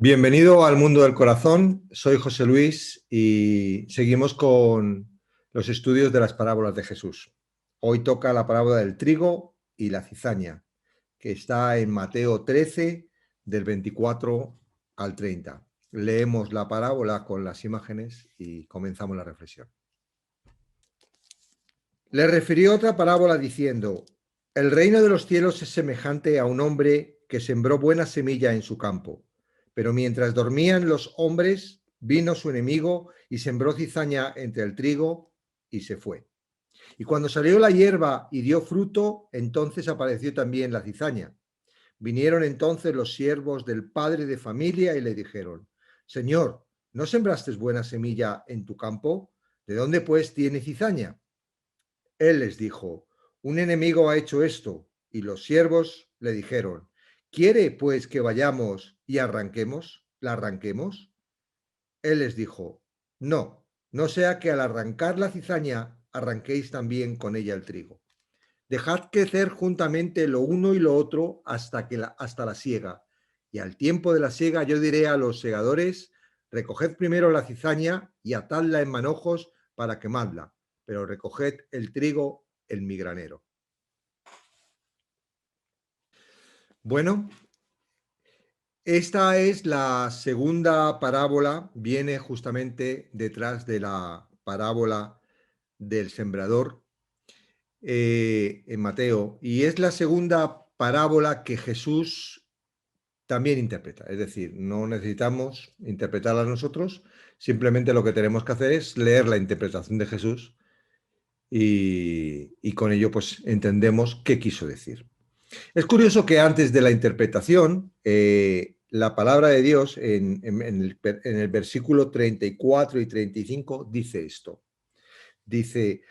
Bienvenido al mundo del corazón, soy José Luis y seguimos con los estudios de las parábolas de Jesús. Hoy toca la parábola del trigo y la cizaña, que está en Mateo 13, del 24 al 30. Leemos la parábola con las imágenes y comenzamos la reflexión. Le refirió otra parábola diciendo: el reino de los cielos es semejante a un hombre que sembró buena semilla en su campo. Pero mientras dormían los hombres, vino su enemigo y sembró cizaña entre el trigo y se fue. Y cuando salió la hierba y dio fruto, entonces apareció también la cizaña. Vinieron entonces los siervos del padre de familia y le dijeron: Señor, ¿no sembraste buena semilla en tu campo? ¿De dónde pues tiene cizaña? Él les dijo: un enemigo ha hecho esto. Y los siervos le dijeron: ¿quiere pues que vayamos y la arranquemos? Él les dijo: no, no sea que al arrancar la cizaña arranquéis también con ella el trigo. Dejad crecer juntamente lo uno y lo otro hasta la siega. Y al tiempo de la siega yo diré a los segadores: recoged primero la cizaña y atadla en manojos para quemadla, pero recoged el trigo en mi granero. Bueno, esta es la segunda parábola, viene justamente detrás de la parábola del sembrador en Mateo, y es la segunda parábola que Jesús también interpreta. Es decir, no necesitamos interpretarla nosotros, simplemente lo que tenemos que hacer es leer la interpretación de Jesús y con ello pues entendemos qué quiso decir. Es curioso que antes de la interpretación, la palabra de Dios en el versículo 34 y 35 dice esto. Dice: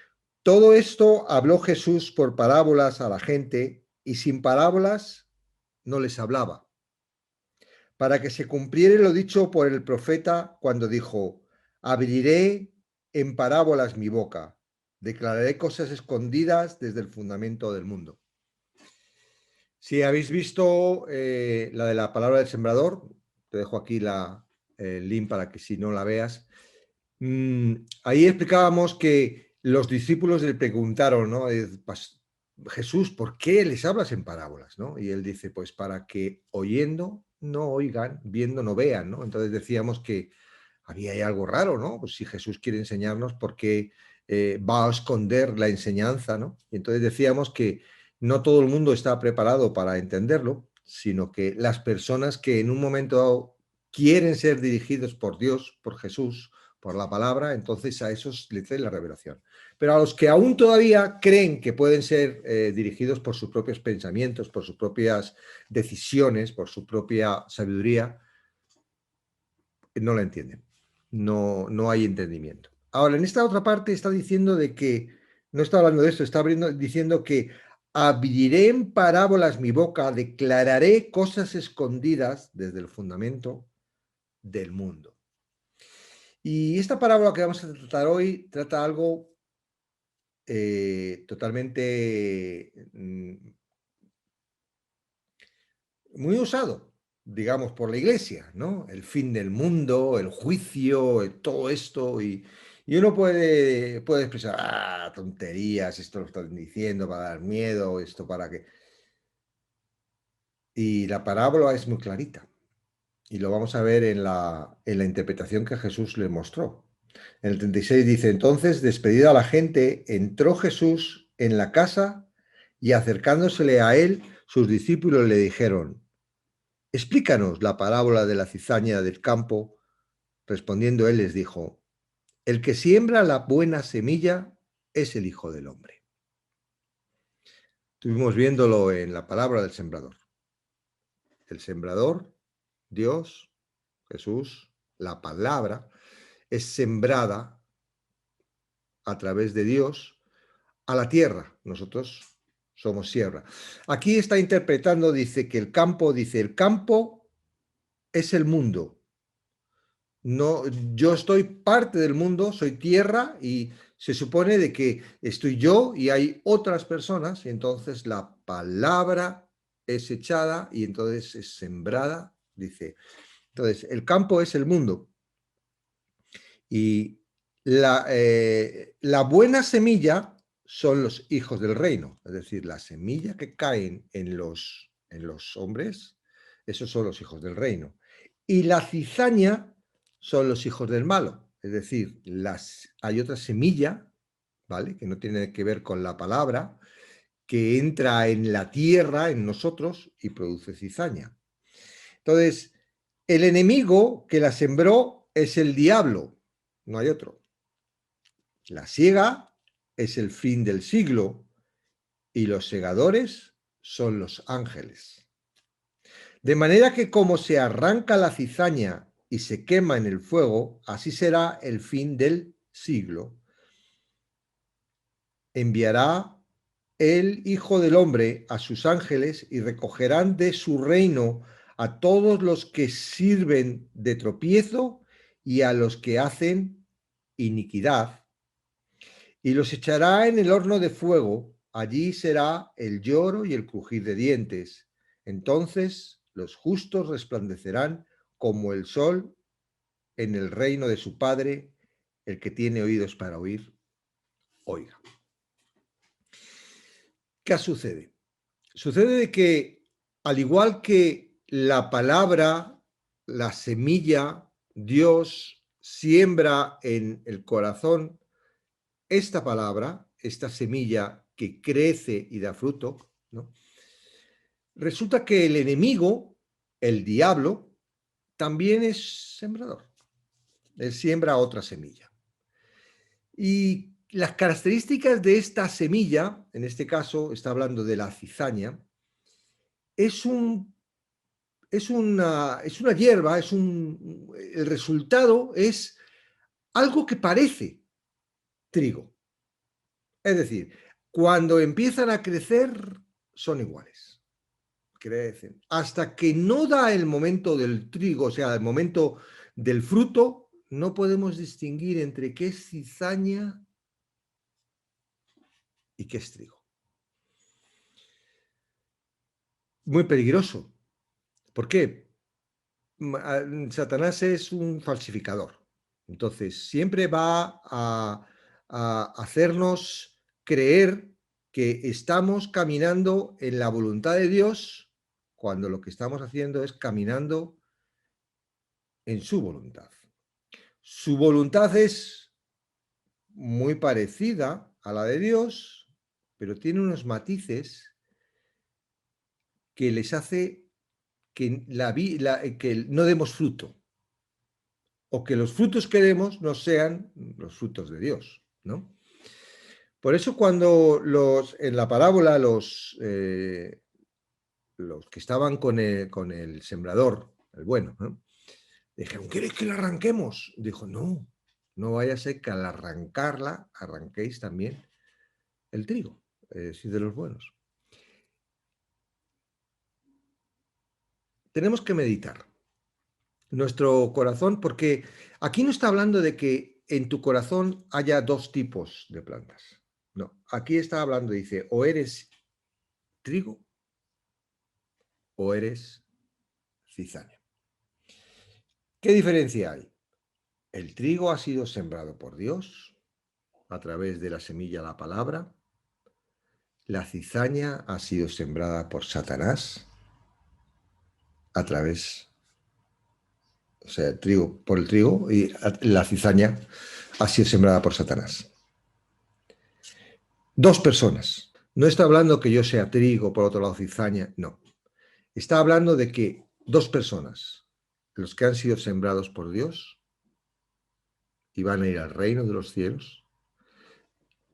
todo esto habló Jesús por parábolas a la gente y sin parábolas no les hablaba, para que se cumpliera lo dicho por el profeta cuando dijo: abriré en parábolas mi boca, declararé cosas escondidas desde el fundamento del mundo. Si habéis visto la de la palabra del sembrador, te dejo aquí el link para que si no la veas. Ahí explicábamos que los discípulos le preguntaron, ¿no? Jesús, ¿por qué les hablas en parábolas? ¿No? Y él dice: pues para que oyendo no oigan, viendo no vean, ¿no? Entonces decíamos que había ahí algo raro, ¿no? Pues si Jesús quiere enseñarnos, ¿por qué va a esconder la enseñanza, ¿no? Y entonces decíamos que no todo el mundo está preparado para entenderlo, sino que las personas que en un momento dado quieren ser dirigidos por Dios, por Jesús, por la palabra, entonces a esos les trae la revelación. Pero a los que aún todavía creen que pueden ser dirigidos por sus propios pensamientos, por sus propias decisiones, por su propia sabiduría, no la entienden. No hay entendimiento. Ahora, en esta otra parte está diciendo de que, no está hablando de esto, está diciendo que abriré en parábolas mi boca, declararé cosas escondidas desde el fundamento del mundo. Y esta parábola que vamos a tratar hoy trata algo totalmente muy usado, digamos, por la Iglesia, ¿no? El fin del mundo, el juicio, todo esto, y uno puede expresar: tonterías, esto lo están diciendo para dar miedo, esto para que... Y la parábola es muy clarita, y lo vamos a ver en la interpretación que Jesús le mostró. En el 36 dice: entonces, despedida a la gente, entró Jesús en la casa y acercándosele a él, sus discípulos le dijeron: explícanos la parábola de la cizaña del campo. Respondiendo él les dijo: el que siembra la buena semilla es el Hijo del Hombre. Estuvimos viéndolo en la palabra del sembrador. El sembrador, Dios, Jesús, la palabra, es sembrada a través de Dios a la tierra. Nosotros somos tierra. Aquí está interpretando, dice que el campo es el mundo. No, yo estoy parte del mundo, soy tierra y se supone de que estoy yo y hay otras personas, y entonces la palabra es echada y entonces es sembrada, dice. Entonces, el campo es el mundo. Y la buena semilla son los hijos del reino. Es decir, la semilla que caen en los hombres, esos son los hijos del reino. Y la cizaña son los hijos del malo. Es decir, hay otra semilla, ¿vale?, que no tiene que ver con la palabra, que entra en la tierra, en nosotros, y produce cizaña. Entonces, el enemigo que la sembró es el diablo, no hay otro. La siega es el fin del siglo y los segadores son los ángeles. De manera que como se arranca la cizaña y se quema en el fuego, así será el fin del siglo. Enviará el Hijo del Hombre a sus ángeles y recogerán de su reino a todos los que sirven de tropiezo y a los que hacen iniquidad, y los echará en el horno de fuego. Allí será el lloro y el crujir de dientes. Entonces los justos resplandecerán como el sol en el reino de su Padre. El que tiene oídos para oír, oiga. ¿Qué sucede? Sucede de que, al igual que la palabra, la semilla, Dios siembra en el corazón esta palabra, esta semilla que crece y da fruto, ¿no? Resulta que el enemigo, el diablo, también es sembrador. Él siembra otra semilla. Y las características de esta semilla, en este caso está hablando de la cizaña, es una hierba, el resultado es algo que parece trigo. Es decir, cuando empiezan a crecer son iguales. Crecen. Hasta que no da el momento del trigo, o sea, el momento del fruto, no podemos distinguir entre qué es cizaña y qué es trigo. Muy peligroso. ¿Por qué? Satanás es un falsificador. Entonces, siempre va a hacernos creer que estamos caminando en la voluntad de Dios cuando lo que estamos haciendo es caminando en su voluntad. Su voluntad es muy parecida a la de Dios, pero tiene unos matices que les hace que, que no demos fruto, o que los frutos que demos no sean los frutos de Dios, ¿no? Por eso cuando en la parábola los que estaban con el sembrador, el bueno, ¿no?, dijeron, ¿quieres que la arranquemos? Dijo, no, no vaya a ser que al arrancarla arranquéis también el trigo, es decir, de los buenos. Tenemos que meditar nuestro corazón, porque aquí no está hablando de que en tu corazón haya dos tipos de plantas. No, aquí está hablando, dice, o eres trigo o eres cizaña. ¿Qué diferencia hay? El trigo ha sido sembrado por Dios a través de la semilla, la palabra. La cizaña ha sido sembrada por Satanás a través, o sea, el trigo por el trigo, y la cizaña ha sido sembrada por Satanás. Dos personas. No está hablando que yo sea trigo, por otro lado cizaña, no. Está hablando de que dos personas, los que han sido sembrados por Dios y van a ir al reino de los cielos,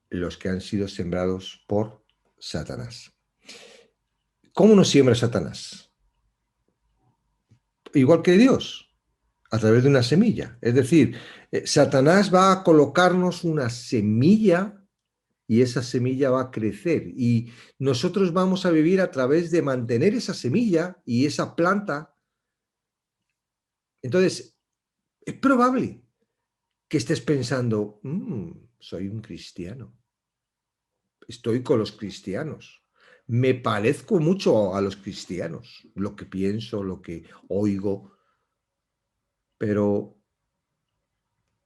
los que han sido sembrados por Satanás. ¿Cómo nos siembra Satanás? Igual que Dios, a través de una semilla. Es decir, Satanás va a colocarnos una semilla y esa semilla va a crecer. Y nosotros vamos a vivir a través de mantener esa semilla y esa planta. Entonces, es probable que estés pensando, soy un cristiano, estoy con los cristianos, me parezco mucho a los cristianos, lo que pienso, lo que oigo. pero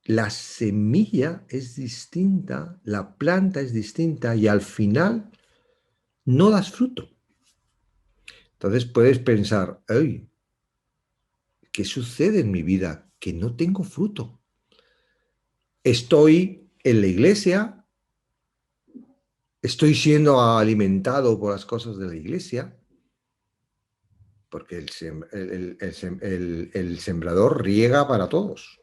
la semilla es distinta, la planta es distinta y al final no das fruto. Entonces puedes pensar, ¡ay! ¿Qué sucede en mi vida? Que no tengo fruto. Estoy en la iglesia, estoy siendo alimentado por las cosas de la iglesia, porque el sembrador riega para todos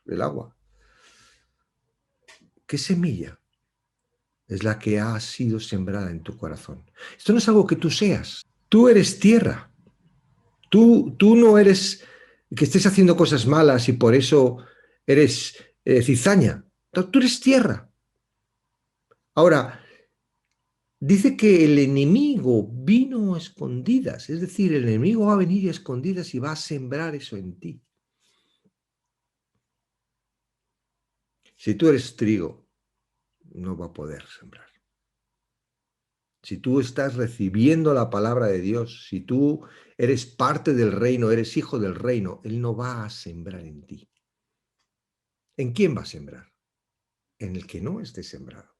el agua. ¿Qué semilla es la que ha sido sembrada en tu corazón? Esto no es algo que tú seas. Tú eres tierra. Tú no eres que estés haciendo cosas malas y por eso eres cizaña. No, tú eres tierra. Ahora, dice que el enemigo vino a escondidas, es decir, el enemigo va a venir a escondidas y va a sembrar eso en ti. Si tú eres trigo, no va a poder sembrar. Si tú estás recibiendo la palabra de Dios, si tú eres parte del reino, eres hijo del reino, Él no va a sembrar en ti. ¿En quién va a sembrar? En el que no esté sembrado.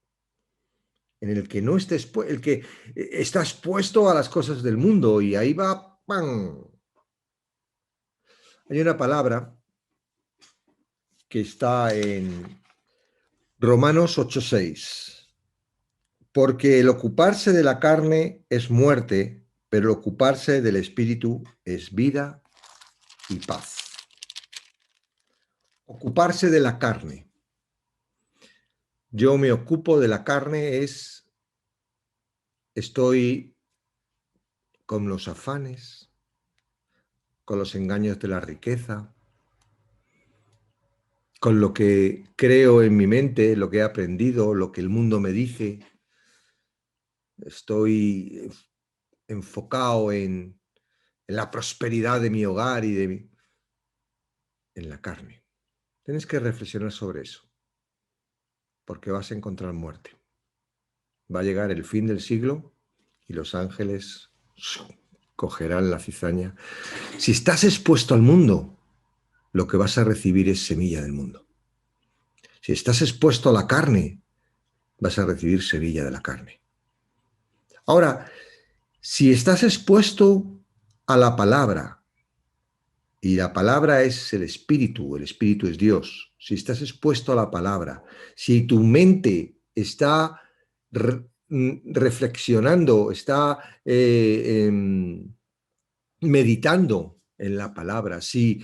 En el que no estés, el que está expuesto a las cosas del mundo y ahí va, ¡pam! Hay una palabra que está en Romanos 8:6, porque el ocuparse de la carne es muerte, pero el ocuparse del espíritu es vida y paz. Ocuparse de la carne. Yo me ocupo de la carne estoy con los afanes, con los engaños de la riqueza, con lo que creo en mi mente, lo que he aprendido, lo que el mundo me dice. Estoy enfocado en la prosperidad de mi hogar y en la carne. Tienes que reflexionar sobre eso, porque vas a encontrar muerte. Va a llegar el fin del siglo y los ángeles cogerán la cizaña. Si estás expuesto al mundo, lo que vas a recibir es semilla del mundo. Si estás expuesto a la carne, vas a recibir semilla de la carne. Ahora, si estás expuesto a la palabra, y la palabra es el espíritu es Dios, si estás expuesto a la palabra, si tu mente está reflexionando, está meditando en la palabra, si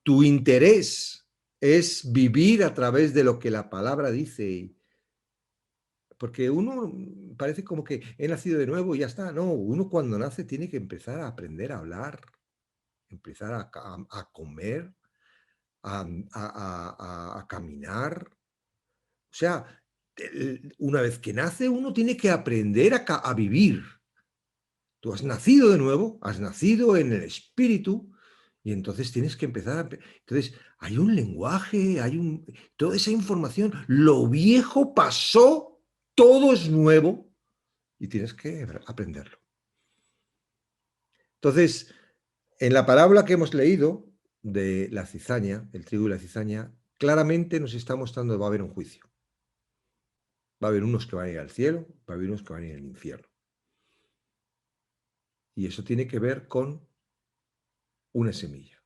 tu interés es vivir a través de lo que la palabra dice, porque uno parece como que he nacido de nuevo y ya está. No, uno cuando nace tiene que empezar a aprender a hablar, empezar a comer, a caminar. O sea, una vez que nace uno tiene que aprender a vivir. Tú has nacido de nuevo, has nacido en el espíritu y entonces tienes que empezar a... Entonces, hay un lenguaje, toda esa información, lo viejo pasó, todo es nuevo y tienes que aprenderlo. Entonces, en la parábola que hemos leído de la cizaña, el trigo y la cizaña, claramente nos está mostrando que va a haber un juicio. Va a haber unos que van a ir al cielo, va a haber unos que van a ir al infierno. Y eso tiene que ver con una semilla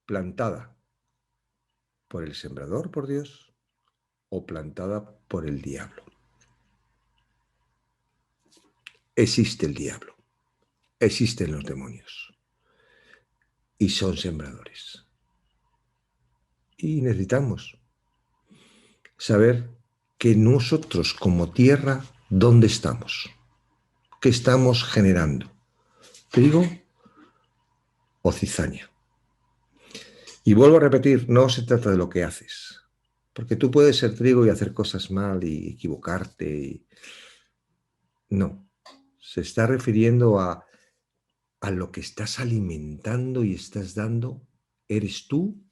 plantada por el sembrador, por Dios, o plantada por el diablo. Existe el diablo, existen los demonios y son sembradores. Y necesitamos saber que nosotros como tierra, ¿dónde estamos? ¿Qué estamos generando? ¿Trigo o cizaña? Y vuelvo a repetir, no se trata de lo que haces, porque tú puedes ser trigo y hacer cosas mal y equivocarte. No, se está refiriendo a lo que estás alimentando y estás dando. ¿Eres tú,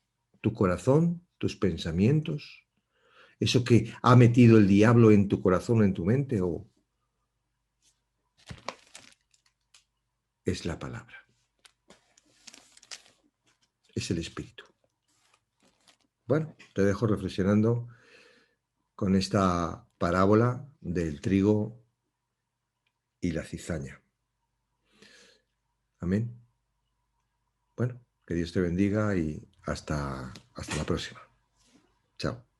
tu corazón, tus pensamientos? ¿Eso que ha metido el diablo en tu corazón o en tu mente? ¿O es la palabra? es el Espíritu. Bueno, te dejo reflexionando con esta parábola del trigo y la cizaña. Amén. Bueno, que Dios te bendiga y hasta la próxima. Chao.